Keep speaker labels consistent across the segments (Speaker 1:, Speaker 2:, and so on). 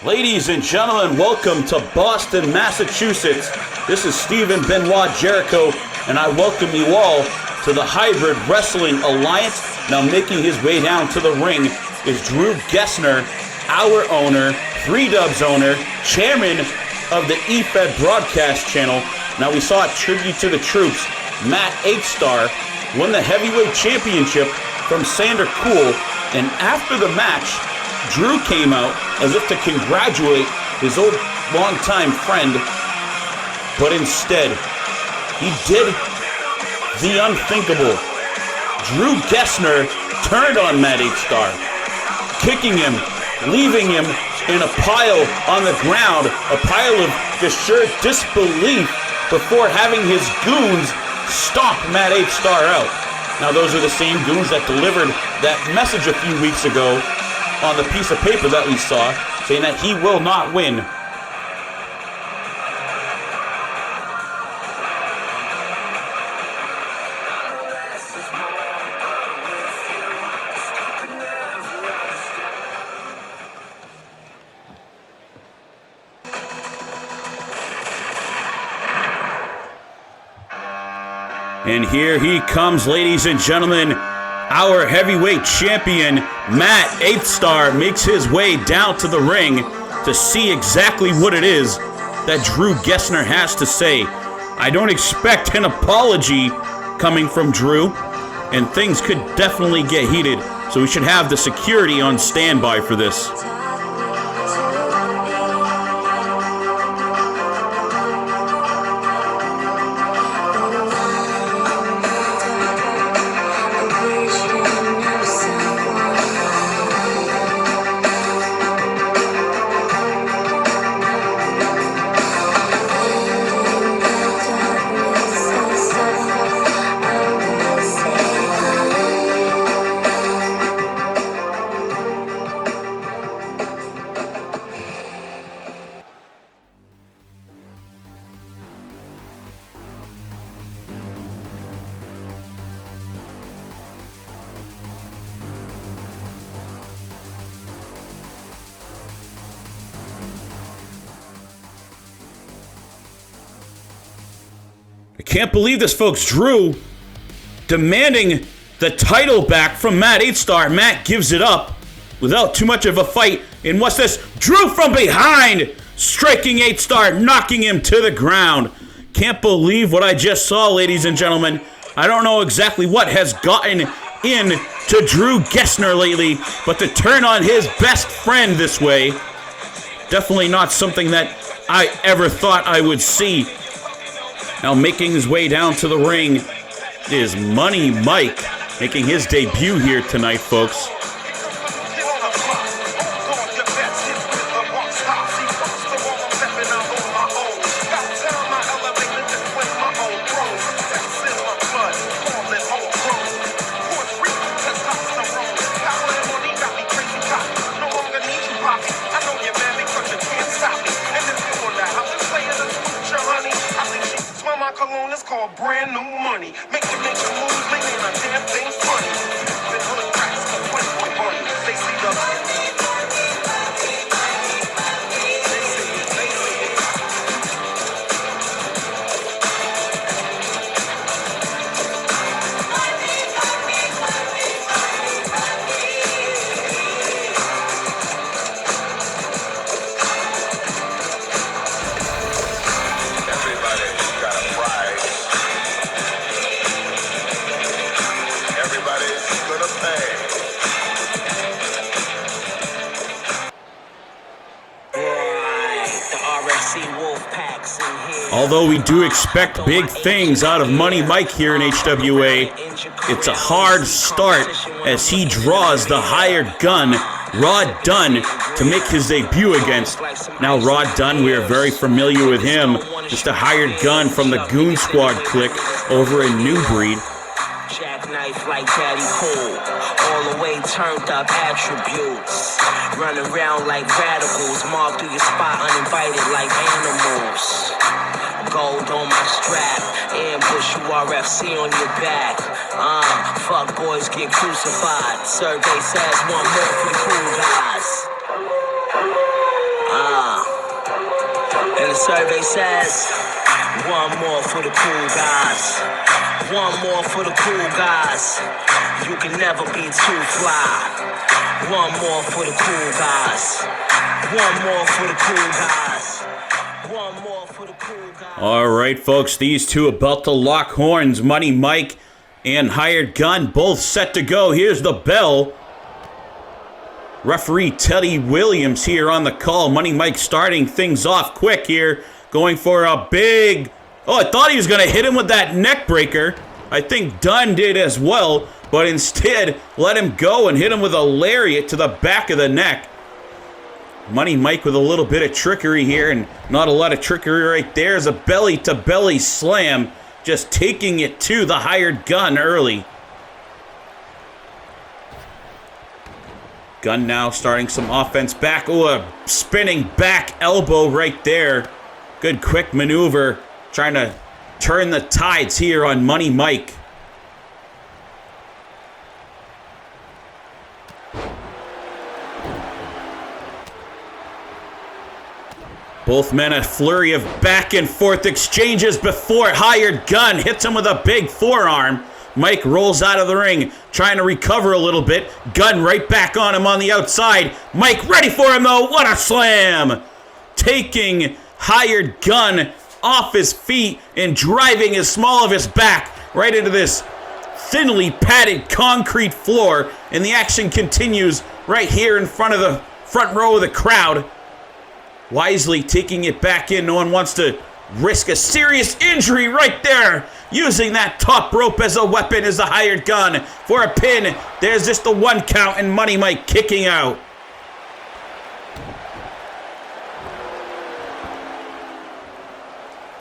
Speaker 1: Ladies and gentlemen, welcome to Boston, Massachusetts. This is Stephen Benoit Jericho, and I welcome you all to the Hybrid Wrestling Alliance. Now making his way down to the ring is Drew Gessner, our owner, 3Dubs owner, chairman of the EFED broadcast channel. Now we saw a tribute to the troops. Matt 8-Star won the heavyweight championship from Sander Cool, and after the match, Drew came out as if to congratulate his old longtime friend, but instead, he did the unthinkable. Drew Gessner turned on Matt 8-Star, kicking him, leaving him in a pile on the ground, a pile of just sheer disbelief before having his goons stomp Matt 8-Star out. Now those are the same goons that delivered that message a few weeks ago on the piece of paper that we saw, saying that he will not win. And here he comes, ladies and gentlemen. Our heavyweight champion, Matt 8-Star, makes his way down to the ring to see exactly what it is that Drew Gessner has to say. I don't expect an apology coming from Drew, and things could definitely get heated, so we should have the security on standby for this. Can't believe this, folks. Drew demanding the title back from Matt 8-Star. Matt gives it up without too much of a fight. And what's this? Drew from behind, striking 8-Star, knocking him to the ground. Can't believe what I just saw, ladies and gentlemen. I don't know exactly what has gotten in to Drew Gessner lately, but to turn on his best friend this way, definitely not something that I ever thought I would see. Now making his way down to the ring is Money Mike, making his debut here tonight, folks.
Speaker 2: It's called brand new money. Make you move, making a damn thing funny. Been hood rats, the Playboy bunny. They see the
Speaker 1: Although we do expect big things out of Money Mike here in HWA, it's a hard start as he draws the hired gun, Rod Dunn, to make his debut against. Now Rod Dunn, we are very familiar with him, just a hired gun from the Goon Squad clique over in New Breed.
Speaker 3: Jackknife like Daddy Cool, all the way turned up attributes. Run around like radicals, mob through your spot uninvited like animals. Gold on my strap, ambush UFC on your back. Fuck boys get crucified. Survey says one more for the cool guys. Survey says, one more for the cool guys. One more for the cool guys. You can never be too fly. One more for the cool guys. One more for the cool guys. One more for the cool guys.
Speaker 1: All right, folks, these two about to lock horns. Money Mike and Hired Gun both set to go. Here's the bell. Referee Teddy Williams here on the call. Money Mike starting things off quick here. Going for a big... Oh, I thought he was going to hit him with that neck breaker. I think Dunn did as well. But instead, let him go and hit him with a lariat to the back of the neck. Money Mike with a little bit of trickery here. And not a lot of trickery right there. Is a belly-to-belly slam. Just taking it to the Hired Gun early. Gun now starting some offense back. Oh, a spinning back elbow right there. Good quick maneuver. Trying to turn the tides here on Money Mike. Both men a flurry of back and forth exchanges before Hired Gun hits him with a big forearm. Mike rolls out of the ring, trying to recover a little bit. Gun right back on him on the outside. Mike ready for him though. What a slam! Taking Hired Gun off his feet and driving his small of his back right into this thinly padded concrete floor. And the action continues right here in front of the front row of the crowd. Wisely taking it back in. No one wants to risk a serious injury right there. Using that top rope as a weapon is the Hired Gun for a pin. There's just the one count and Money Mike kicking out.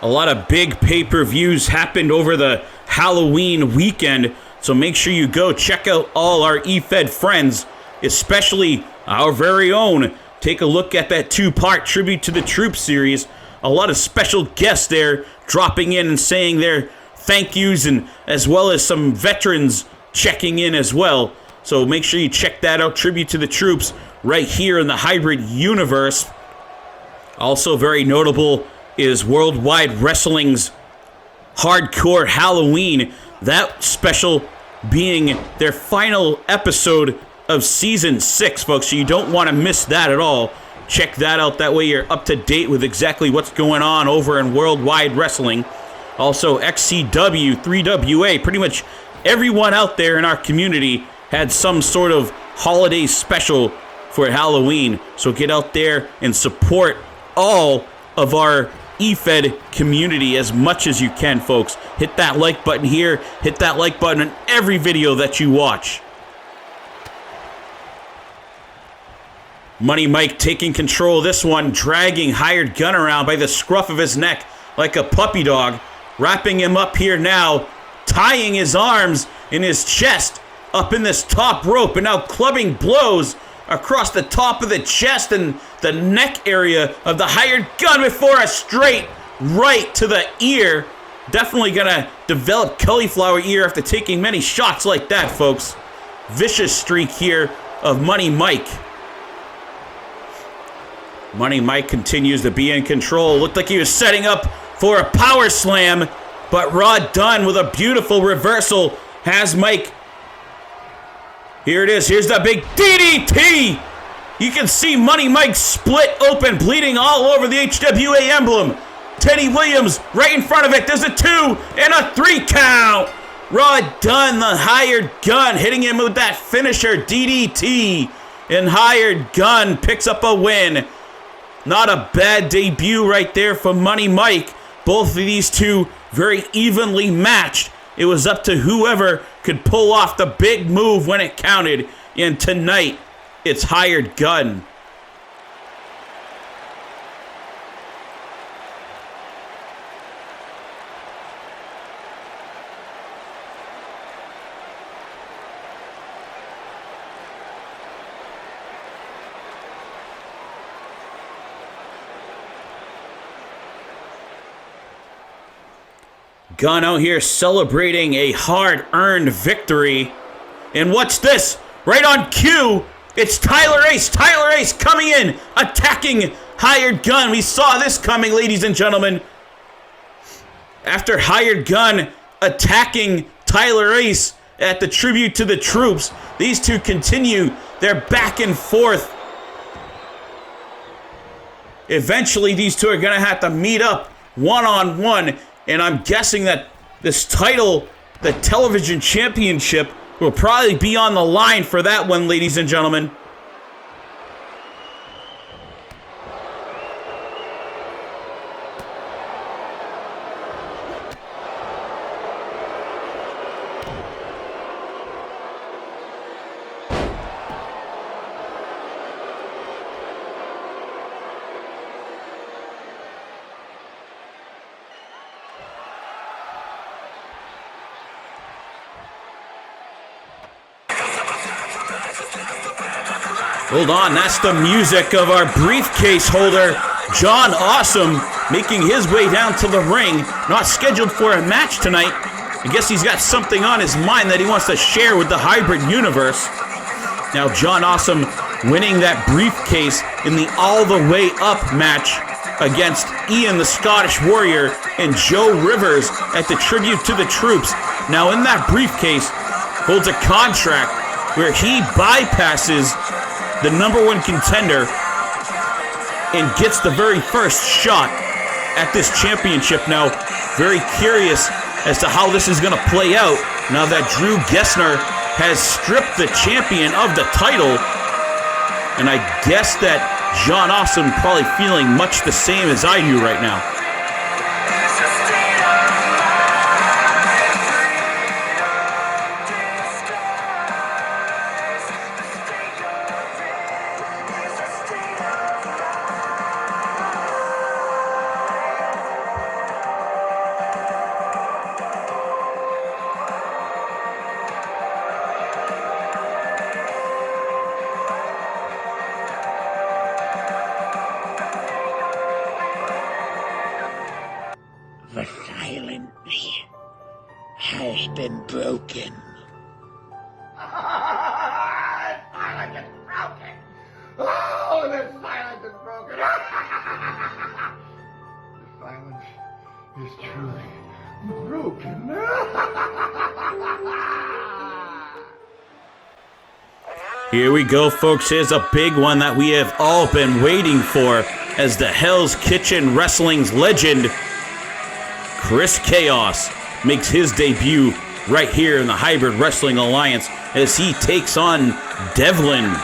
Speaker 1: A lot of big pay-per-views happened over the Halloween weekend, so make sure you go check out all our eFed friends, especially our very own. Take a look at that two-part Tribute to the Troops series. A lot of special guests there dropping in and saying their thank yous, and as well as some veterans checking in as well. So make sure you check that out. Tribute to the Troops right here in the hybrid universe. Also very notable is Worldwide Wrestling's Hardcore Halloween. That special being their final episode of Season 6, folks. So you don't want to miss that at all. Check that out. That way you're up to date with exactly what's going on over in Worldwide Wrestling. Also, XCW, 3WA, pretty much everyone out there in our community had some sort of holiday special for Halloween. So get out there and support all of our eFed community as much as you can, folks. Hit that like button here. Hit that like button on every video that you watch. Money Mike taking control of this one, dragging Hired Gun around by the scruff of his neck like a puppy dog. Wrapping him up here now, tying his arms in his chest up in this top rope, and now clubbing blows across the top of the chest and the neck area of the Hired Gun before a straight right to the ear. Definitely gonna develop cauliflower ear after taking many shots like that, folks. Vicious streak here of Money Mike. Money Mike continues to be in control. Looked like he was setting up for a power slam, but Rod Dunn with a beautiful reversal has Mike. Here it is. Here's the big DDT. You can see Money Mike split open, bleeding all over the HWA emblem. Teddy Williams right in front of it. There's a 2 and a 3 count. Rod Dunn, the Hired Gun, hitting him with that finisher DDT. And Hired Gun picks up a win. Not a bad debut right there for Money Mike. Both of these two very evenly matched. It was up to whoever could pull off the big move when it counted. And tonight, it's Hired Gun. Gun out here celebrating a hard-earned victory. And what's this? Right on cue, it's Tyler Ace. Tyler Ace coming in, attacking Hired Gun, we saw this coming, ladies and gentlemen. After Hired Gun attacking Tyler Ace at the Tribute to the Troops, these two continue their back and forth. Eventually, these two are going to have to meet up one-on-one, and I'm guessing that this title, the television championship, will probably be on the line for that one, ladies and gentlemen. Hold on, that's the music of our briefcase holder, John Awesome, making his way down to the ring. Not scheduled for a match tonight. I guess he's got something on his mind that he wants to share with the hybrid universe. Now, John Awesome winning that briefcase in the All the Way Up match against Ian the Scottish Warrior and Joe Rivers at the Tribute to the Troops. Now, in that briefcase holds a contract where he bypasses the #1 contender and gets the very first shot at this championship. Now, very curious as to how this is going to play out now that Drew Gessner has stripped the champion of the title. And I guess that John Awesome probably feeling much the same as I do right now.
Speaker 4: The silent has been broken.
Speaker 5: Silence is broken! Oh, the silence is broken! The silence is truly broken.
Speaker 1: Here we go, folks. Here's a big one that we have all been waiting for as the Hell's Kitchen Wrestling's legend, Chris Chaos, makes his debut right here in the Hybrid Wrestling Alliance as he takes on Devlin.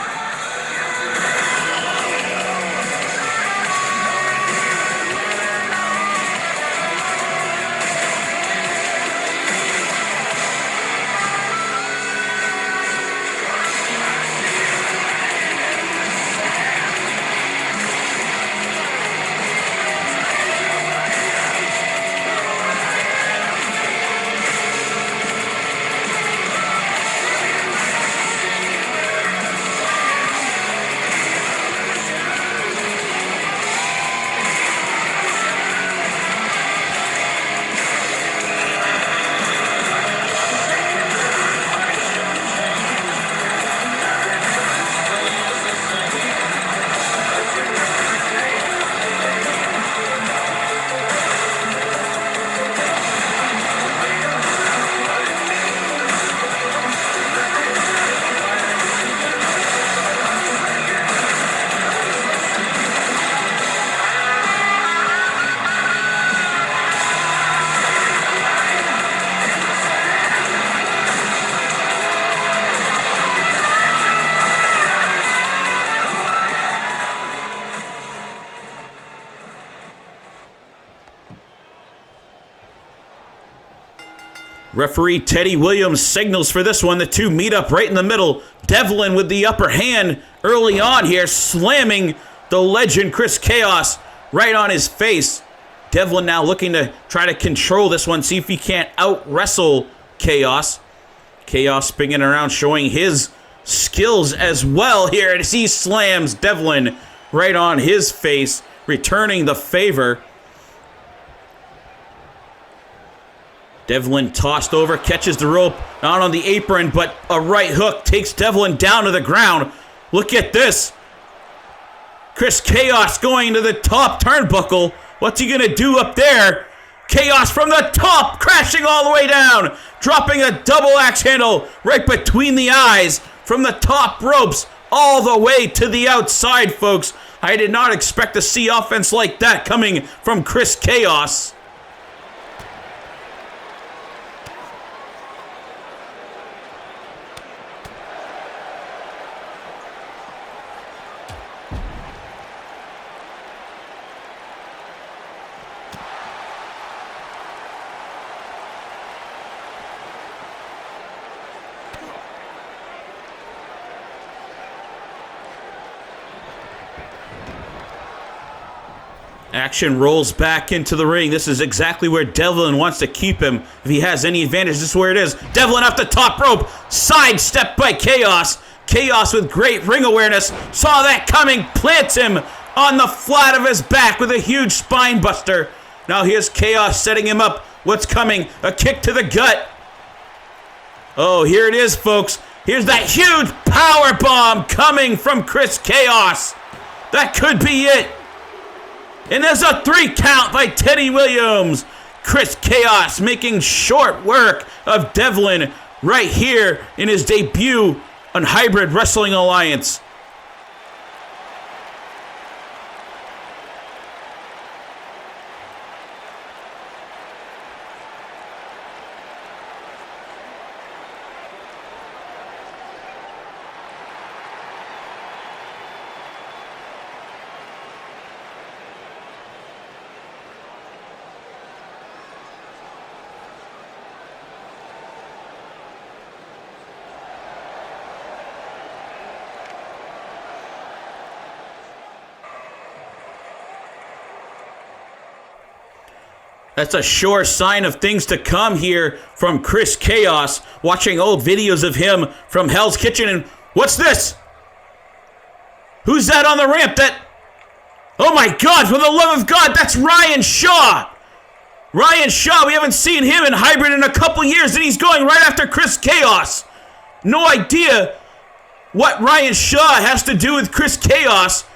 Speaker 1: Referee Teddy Williams signals for this one. The two meet up right in the middle. Devlin with the upper hand early on here, slamming the legend Chris Chaos right on his face. Devlin now looking to try to control this one, see if he can't out-wrestle Chaos. Chaos spinning around, showing his skills as well here as he slams Devlin right on his face, returning the favor. Devlin tossed over, catches the rope, not on the apron, but a right hook takes Devlin down to the ground. Look at this. Chris Chaos going to the top turnbuckle. What's he going to do up there? Chaos from the top, crashing all the way down. Dropping a double axe handle right between the eyes from the top ropes all the way to the outside, folks. I did not expect to see offense like that coming from Chris Chaos. Action rolls back into the ring. This is exactly where Devlin wants to keep him. If he has any advantage, this is where it is. Devlin off the top rope. Sidestepped by Chaos. Chaos with great ring awareness. Saw that coming. Plants him on the flat of his back with a huge spine buster. Now here's Chaos setting him up. What's coming? A kick to the gut. Oh, here it is, folks. Here's that huge power bomb coming from Chris Chaos. That could be it. And there's a 3 count by Teddy Williams. Chris Chaos making short work of Devlin right here in his debut on Hybrid Wrestling Alliance. That's a sure sign of things to come here from Chris Chaos. Watching old videos of him from Hell's Kitchen, and what's this? Who's that on the ramp? Oh my God, for the love of God, that's Ryan Shaw. Ryan Shaw, we haven't seen him in Hybrid in a couple years, and he's going right after Chris Chaos. No idea what Ryan Shaw has to do with Chris Chaos.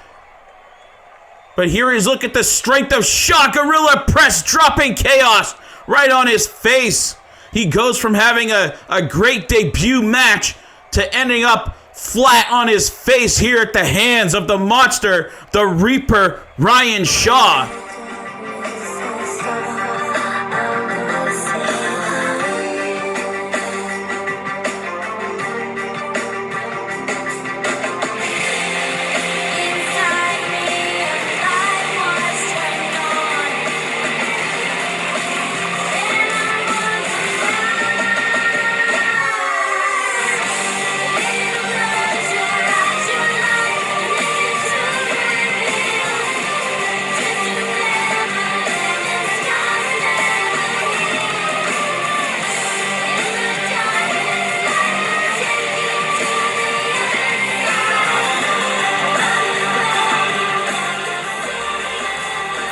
Speaker 1: But here is, look at the strength of Shaw. Gorilla press dropping Chaos right on his face. He goes from having a great debut match to ending up flat on his face here at the hands of the monster, the Reaper, Ryan Shaw.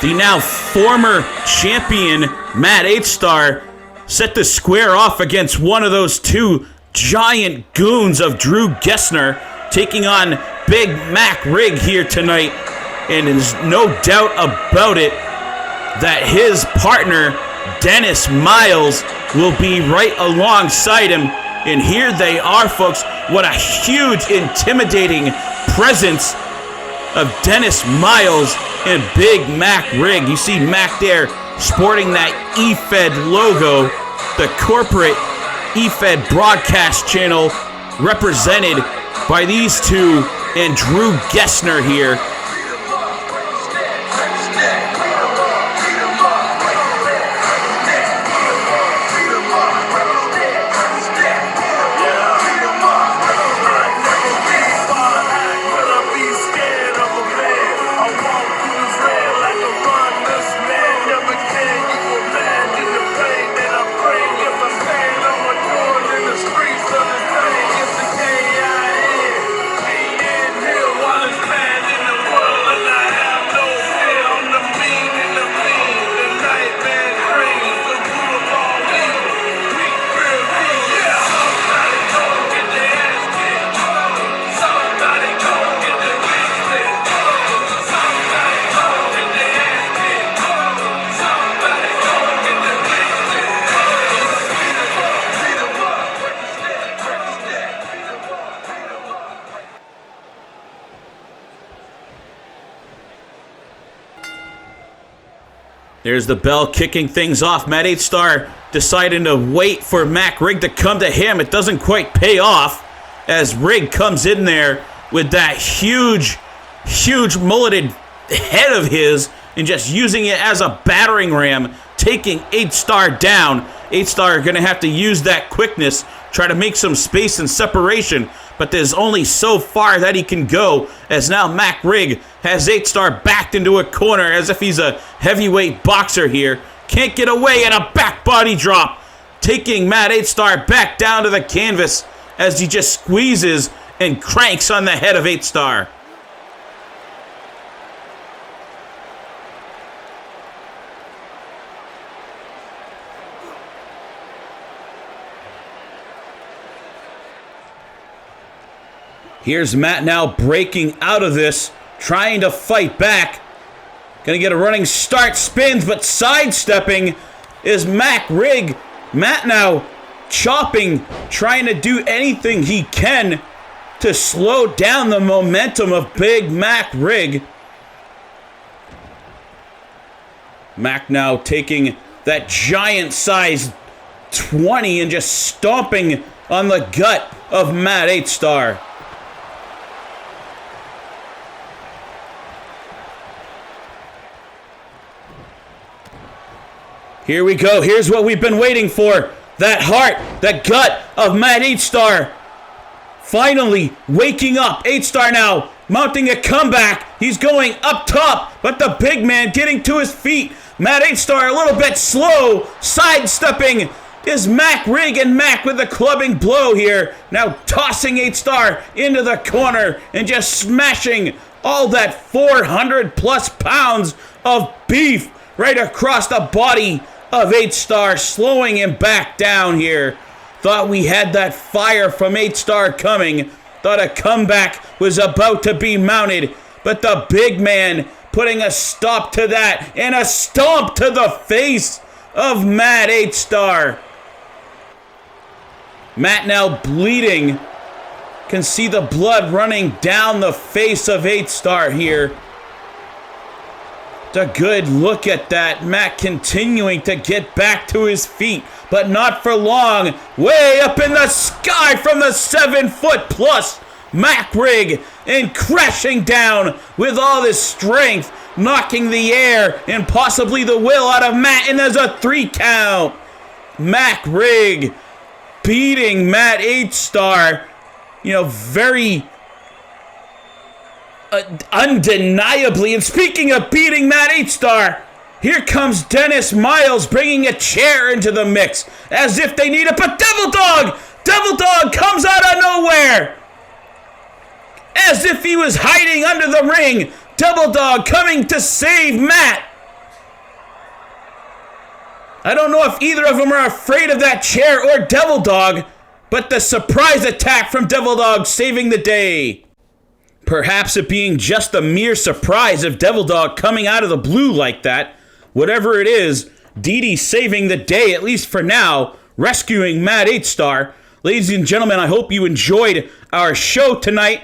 Speaker 1: The now former champion, Matt H-Star, set to square off against one of those two giant goons of Drew Gessner, taking on Big Mac Rig here tonight. And there's no doubt about it that his partner, Dennis Miles, will be right alongside him. And here they are, folks. What a huge, intimidating presence of Dennis Miles and Big Mac Rig. You see Mac there sporting that eFed logo, the corporate eFed broadcast channel represented by these two and Drew Gessner here. There's the bell kicking things off. Matt 8-Star deciding to wait for Mac Rig to come to him. It doesn't quite pay off as Rig comes in there with that huge mulleted head of his and just using it as a battering ram, taking 8-Star down. 8-Star going to have to use that quickness, try to make some space and separation, but there's only so far that he can go as now Mac Rig has 8-Star backed into a corner as if he's a heavyweight boxer here. Can't get away, and a back body drop, taking Matt 8-Star back down to the canvas as he just squeezes and cranks on the head of 8-Star. Here's Matt now breaking out of this, trying to fight back. Gonna get a running start, spins, but sidestepping is Mac Rig. Matt now chopping, trying to do anything he can to slow down the momentum of Big Mac Rig. Mac now taking that giant-sized 20 and just stomping on the gut of Matt 8-Star. Here we go. Here's what we've been waiting for. That heart, that gut of Matt 8-Star. Finally waking up. 8-Star now mounting a comeback. He's going up top, but the big man getting to his feet. Matt 8-Star a little bit slow. Sidestepping is Mac Rig, and Mac with a clubbing blow here. Now tossing 8-Star into the corner and just smashing all that 400 plus pounds of beef right across the body of 8-Star, slowing him back down here. Thought we had that fire from 8-Star coming. Thought a comeback was about to be mounted. But the big man putting a stop to that and a stomp to the face of Matt 8-Star. Matt now bleeding. Can see the blood running down the face of 8-Star here. A good look at that. Matt continuing to get back to his feet, but not for long. Way up in the sky from the 7-foot plus Mac Rig, and crashing down with all his strength, knocking the air and possibly the will out of Matt, and there's a 3 count. Mac Rig beating Matt 8-Star, very undeniably. And speaking of beating Matt 8-Star, here comes Dennis Miles bringing a chair into the mix as if they need it, but Devil Dog comes out of nowhere as if he was hiding under the ring. Devil Dog coming to save Matt. I don't know if either of them are afraid of that chair or Devil Dog, but the surprise attack from Devil Dog saving the day. Perhaps it being just a mere surprise of Devil Dog coming out of the blue like that. Whatever it is, Didi saving the day, at least for now, rescuing Matt 8-Star. Ladies and gentlemen, I hope you enjoyed our show tonight.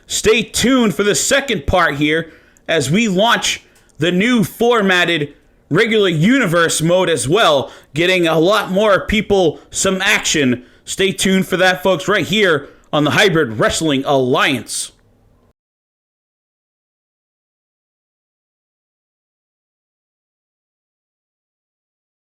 Speaker 1: Stay tuned for the second part here as we launch the new formatted regular universe mode as well, getting a lot more people some action. Stay tuned for that, folks, right here on the Hybrid Wrestling Alliance.